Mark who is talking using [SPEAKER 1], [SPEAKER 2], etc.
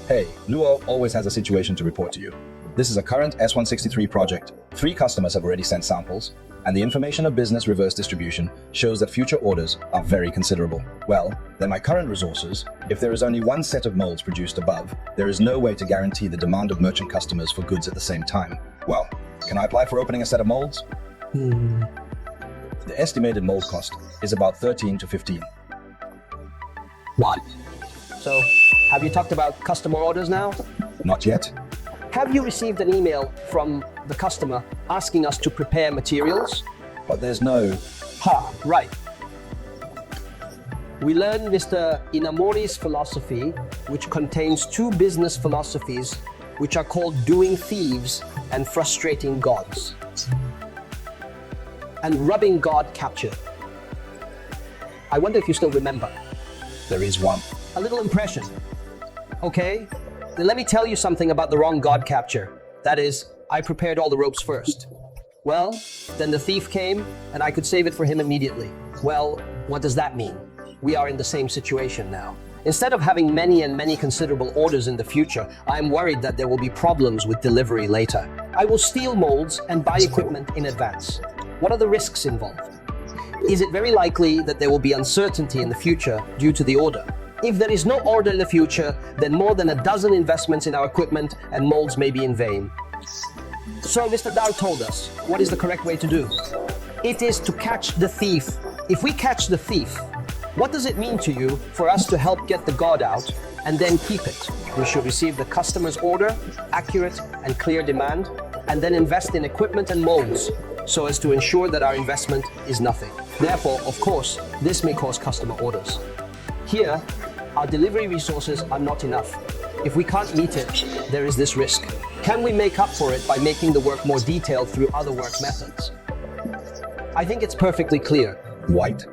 [SPEAKER 1] Hey, Luo always has a situation to report to you. This is a current S163 project. 3 customers have already sent samples, and the information of business reverse distribution shows that future orders are very considerable. Well, then my current resources, if there is only one set of molds produced above, there is no way to guarantee the demand of merchant customers for goods at the same time. Well, can I apply for opening a set of molds? The estimated mold cost is about 13 to 15.
[SPEAKER 2] What? So, have you talked about customer orders now?
[SPEAKER 1] Not yet.
[SPEAKER 2] Have you received an email from the customer asking us to prepare materials?
[SPEAKER 1] But there's no...
[SPEAKER 2] Right. We learned Mr. Inamori's philosophy, which contains 2 business philosophies, which are called doing thieves and frustrating gods. And rubbing God capture. I wonder if you still remember.
[SPEAKER 1] There is one.
[SPEAKER 2] A little impression. Okay, then let me tell you something about the wrong God capture. That is, I prepared all the ropes first. Well, then the thief came, and I could save it for him immediately. Well, what does that mean? We are in the same situation now. Instead of having many considerable orders in the future, I am worried that there will be problems with delivery later. I will steal molds and buy equipment in advance. What are the risks involved? Is it very likely that there will be uncertainty in the future due to the order? If there is no order in the future, then more than a dozen investments in our equipment and molds may be in vain. So Mr. Dao told us, what is the correct way to do? It is to catch the thief. If we catch the thief, what does it mean to you for us to help get the god out and then keep it? We should receive the customer's order, accurate and clear demand, and then invest in equipment and molds so as to ensure that our investment is nothing. Therefore, of course, this may cause customer orders. Here, our delivery resources are not enough. If we can't meet it, there is this risk. Can we make up for it by making the work more detailed through other work methods? I think it's perfectly clear.
[SPEAKER 1] White.